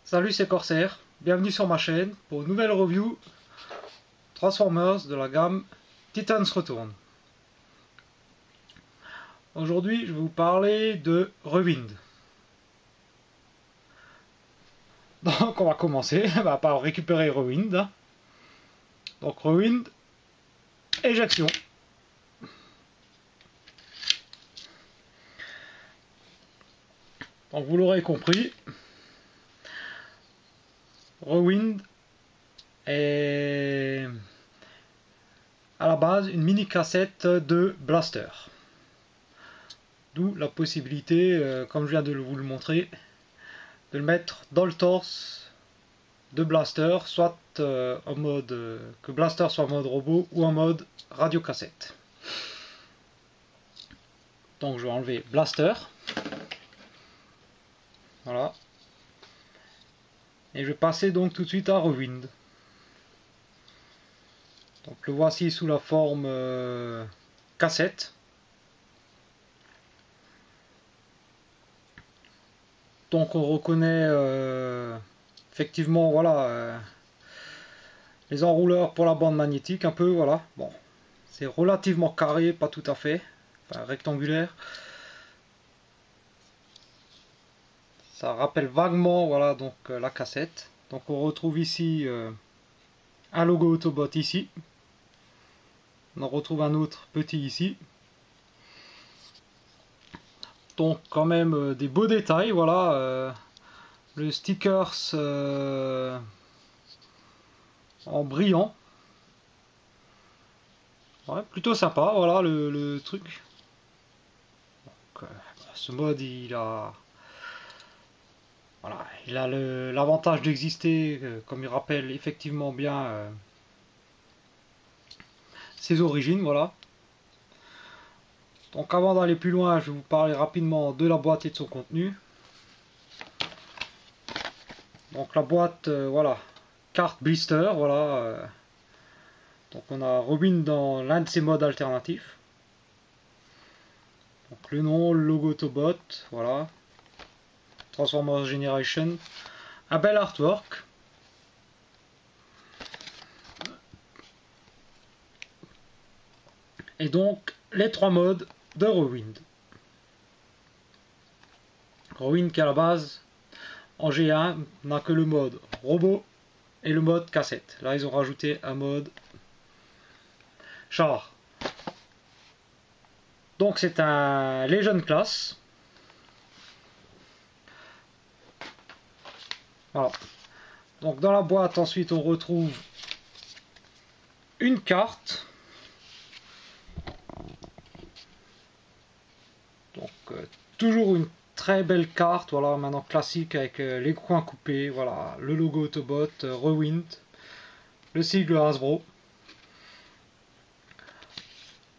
Salut, c'est Corsair, bienvenue sur ma chaîne pour une nouvelle review Transformers de la gamme Titans Return. Aujourd'hui, je vais vous parler de Rewind. Donc, on va commencer par récupérer Rewind. Donc, Rewind, éjection. Donc, vous l'aurez compris, Rewind est à la base une mini cassette de Blaster. D'où la possibilité, comme je viens de vous le montrer, de le mettre dans le torse de Blaster, soit en mode que Blaster soit en mode robot ou en mode radiocassette. Donc je vais enlever Blaster. Voilà. Et je vais passer donc tout de suite à Rewind. Donc le voici sous la forme cassette. Donc on reconnaît effectivement voilà les enrouleurs pour la bande magnétique un peu, voilà. Bon, c'est relativement carré, pas tout à fait, enfin rectangulaire. Ça rappelle vaguement voilà donc la cassette. Donc on retrouve ici un logo Autobot ici. On en retrouve un autre petit ici. Donc quand même des beaux détails, voilà. Le stickers en brillant. Ouais, plutôt sympa, voilà le truc. Donc, ce mode il a voilà, il a l'avantage d'exister, comme il rappelle effectivement bien ses origines, voilà. Donc avant d'aller plus loin, je vais vous parler rapidement de la boîte et de son contenu. Donc la boîte, voilà, carte blister, voilà. Donc on a Rewind dans l'un de ses modes alternatifs. Donc le nom, le logo Autobot, voilà. Transformers Generation. Un bel artwork. Et donc les trois modes de Rewind. Rewind qui à la base en G1 n'a que le mode robot et le mode cassette. Là ils ont rajouté un mode char. Donc c'est un Legion Class. Voilà. Donc dans la boîte ensuite on retrouve une carte. Donc toujours une très belle carte, voilà, maintenant classique avec les coins coupés, voilà, le logo Autobot, Rewind, le sigle Hasbro,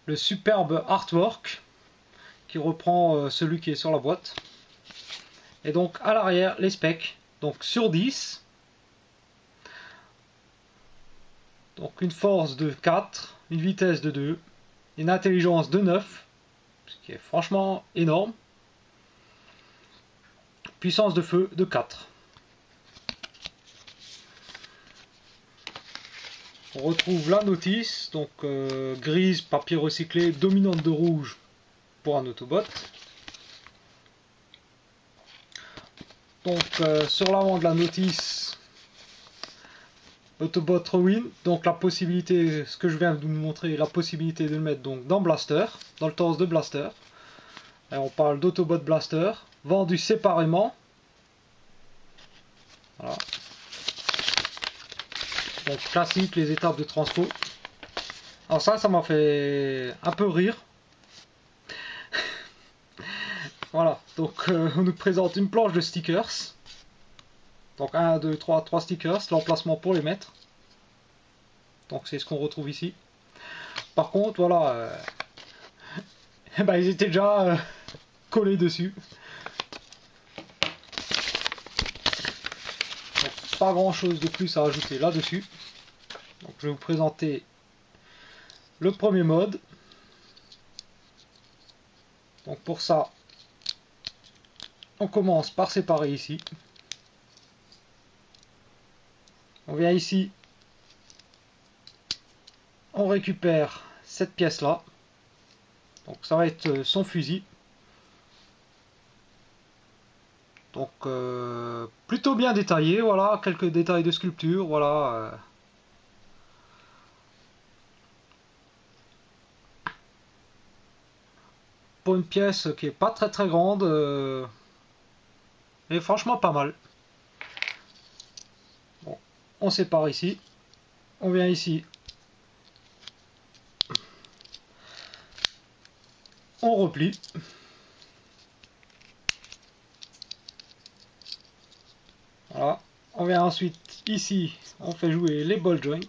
le superbe artwork qui reprend celui qui est sur la boîte, et donc à l'arrière les specs, donc sur 10, donc une force de 4, une vitesse de 2, une intelligence de 9, ce qui est franchement énorme, puissance de feu de 4. On retrouve la notice, donc grise, papier recyclé, dominante de rouge pour un Autobot. Donc sur l'avant de la notice, Autobot Rewind, donc la possibilité, ce que je viens de vous montrer, la possibilité de le mettre donc dans Blaster, dans le torse de Blaster. Et on parle d'Autobot Blaster, vendu séparément. Voilà. Donc classique, les étapes de transpo. Alors ça m'a fait un peu rire. Voilà, donc on nous présente une planche de stickers. Donc 1, 2, 3 stickers, l'emplacement pour les mettre. Donc c'est ce qu'on retrouve ici. Par contre, voilà, ben, ils étaient déjà collés dessus. Donc, pas grand chose de plus à ajouter là-dessus. Donc je vais vous présenter le premier mode. Donc pour ça, on commence par séparer ici. On vient ici, on récupère cette pièce là, donc ça va être son fusil. Donc plutôt bien détaillé, voilà, quelques détails de sculpture, voilà. Pour une pièce qui est pas très grande, mais franchement pas mal. Bon, on sépare ici, on vient ici, on replie. Voilà, on vient ensuite ici, on fait jouer les ball joints.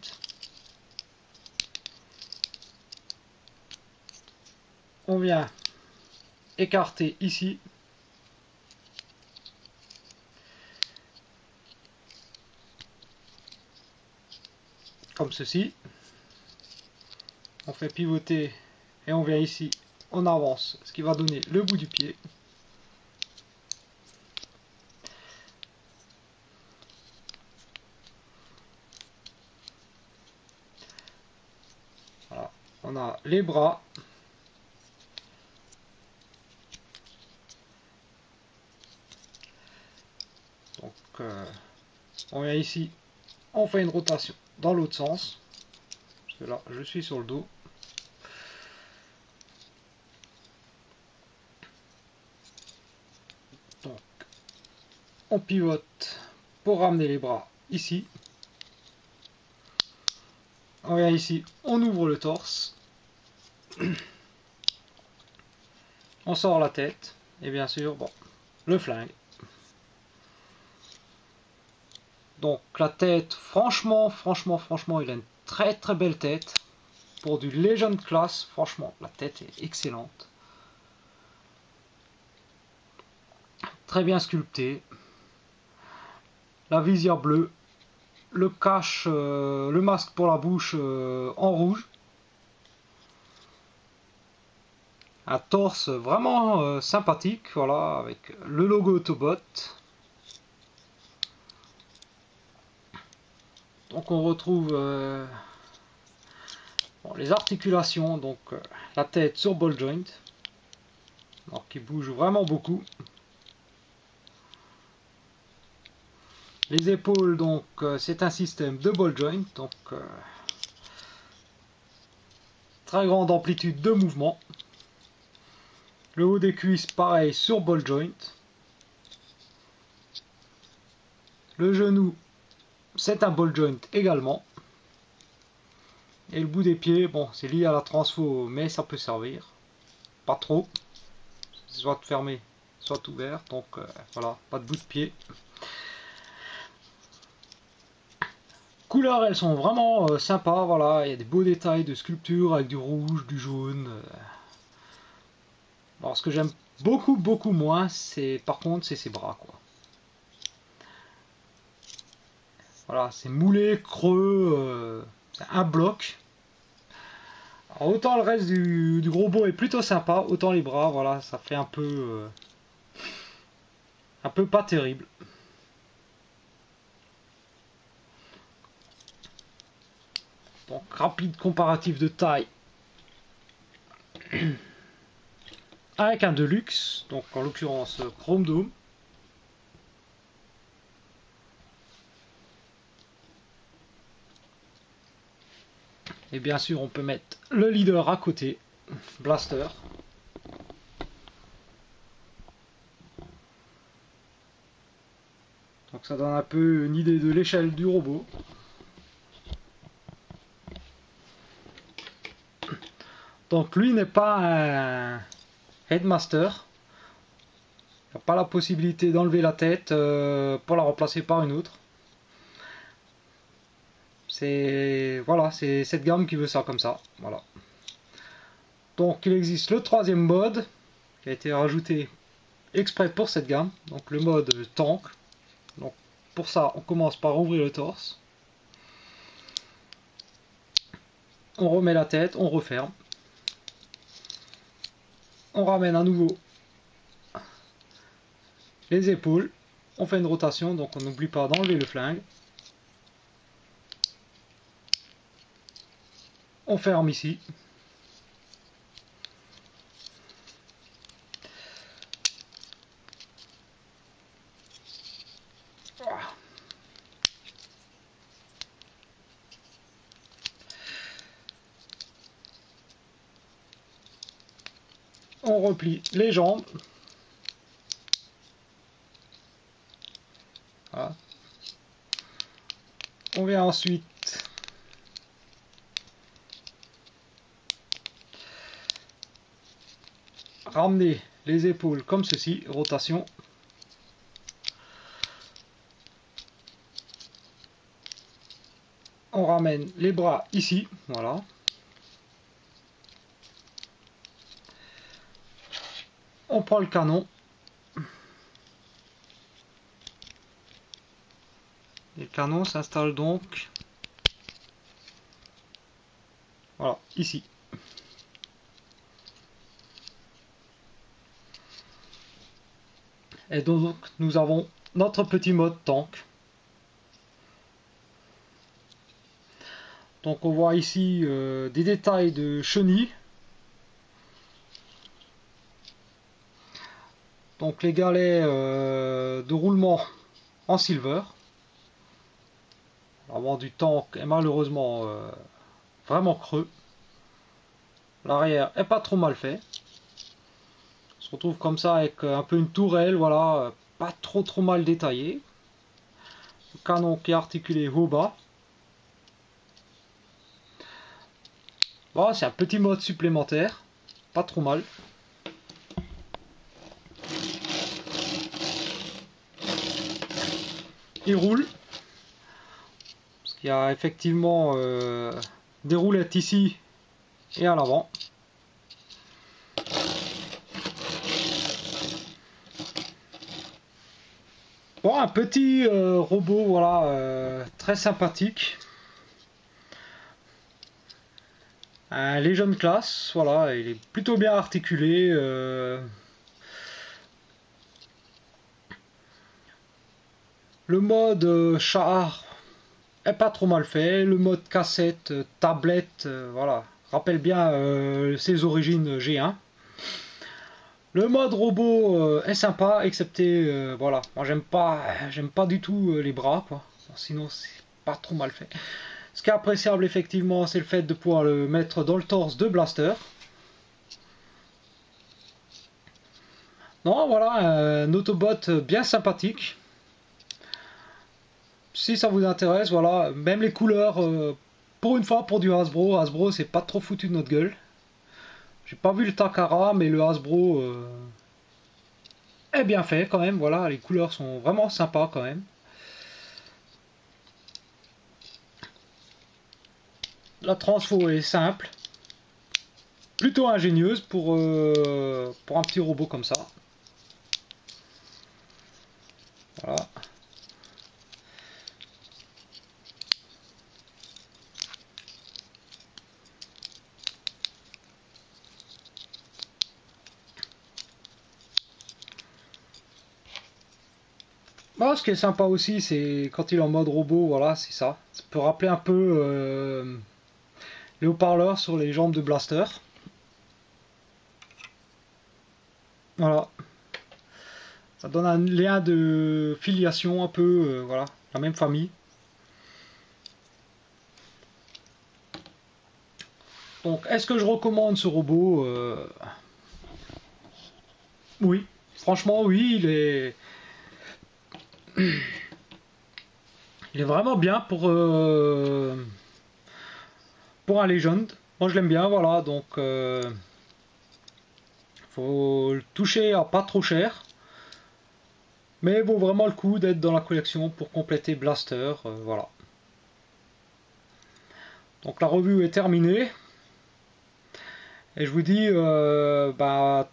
On vient écarter ici. Comme ceci. On fait pivoter et on vient ici, on avance, ce qui va donner le bout du pied. Voilà, on a les bras. Donc on vient ici, on fait une rotation dans l'autre sens. Parce que là, je suis sur le dos. Donc, on pivote pour ramener les bras ici. On vient ici, on ouvre le torse. On sort la tête. Et bien sûr, bon, le flingue. Donc la tête, franchement, il a une très belle tête. Pour du Legend Class, franchement, la tête est excellente. Très bien sculptée. La visière bleue. Le cache, le masque pour la bouche en rouge. Un torse vraiment sympathique, voilà, avec le logo Autobot. Donc on retrouve bon, les articulations, donc la tête sur ball joint, alors qui bouge vraiment beaucoup. Les épaules, donc c'est un système de ball joint, donc très grande amplitude de mouvement. Le haut des cuisses, pareil, sur ball joint. Le genou, c'est un ball joint également. Et le bout des pieds, bon, c'est lié à la transfo, mais ça peut servir. Pas trop. Soit fermé, soit ouvert. Donc voilà, pas de bout de pied. Couleurs, elles sont vraiment sympas. Voilà, il y a des beaux détails de sculpture avec du rouge, du jaune. Alors ce que j'aime beaucoup moins, c'est par contre c'est ses bras, quoi. Voilà, c'est moulé, creux, c'est un bloc. Alors, autant le reste du robot est plutôt sympa, autant les bras, voilà, ça fait un peu pas terrible. Donc rapide comparatif de taille avec un Deluxe, donc en l'occurrence Chrome Dome. Et bien sûr on peut mettre le leader à côté, Blaster. Donc ça donne un peu une idée de l'échelle du robot. Donc lui n'est pas un Headmaster. Il n'y a pas la possibilité d'enlever la tête pour la remplacer par une autre. C'est voilà, c'est cette gamme qui veut ça comme ça. Voilà. Donc il existe le troisième mode qui a été rajouté exprès pour cette gamme. Donc le mode tank. Donc pour ça, on commence par ouvrir le torse. On remet la tête, on referme. On ramène à nouveau les épaules. On fait une rotation, donc on n'oublie pas d'enlever le flingue. On ferme ici. On replie les jambes. Voilà. On vient ensuite ramener les épaules comme ceci, rotation. On ramène les bras ici, voilà. On prend le canon. Et le canon s'installe donc, voilà, ici. Et donc nous avons notre petit mode tank. Donc on voit ici des détails de chenilles. Donc les galets de roulement en silver. L'avant du tank est malheureusement vraiment creux. L'arrière est pas trop mal fait. On se retrouve comme ça avec un peu une tourelle, voilà, pas trop mal détaillé. Le canon qui est articulé haut bas. Bon, c'est un petit mode supplémentaire, pas trop mal. Il roule. Parce qu'il y a effectivement des roulettes ici et à l'avant. Bon, un petit robot, voilà, très sympathique. Un Legion class, voilà, il est plutôt bien articulé. Le mode char est pas trop mal fait. Le mode cassette, tablette, voilà, rappelle bien ses origines G1. Le mode robot est sympa, excepté, voilà, moi j'aime pas du tout les bras, quoi. Sinon c'est pas trop mal fait. Ce qui est appréciable effectivement, c'est le fait de pouvoir le mettre dans le torse de Blaster. Non, voilà, un Autobot bien sympathique. Si ça vous intéresse, voilà, même les couleurs, pour une fois pour du Hasbro c'est pas trop foutu de notre gueule. J'ai pas vu le Takara, mais le Hasbro est bien fait quand même, voilà, les couleurs sont vraiment sympas quand même. La transfo est simple, plutôt ingénieuse pour un petit robot comme ça. Voilà. Bon, ce qui est sympa aussi, c'est quand il est en mode robot, voilà, c'est ça. Ça peut rappeler un peu les haut-parleurs sur les jambes de Blaster. Voilà. Ça donne un lien de filiation un peu, voilà, la même famille. Donc, est-ce que je recommande ce robot? Oui. Franchement, oui, il est vraiment bien pour un Legend. Moi, je l'aime bien, voilà, donc faut le toucher à pas trop cher. Mais vaut vraiment le coup d'être dans la collection pour compléter Blaster, voilà. Donc la revue est terminée. Et je vous dis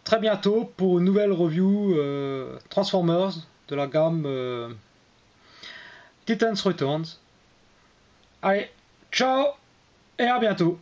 très bientôt pour une nouvelle review Transformers de la gamme Titans Returns. Allez, ciao et à bientôt.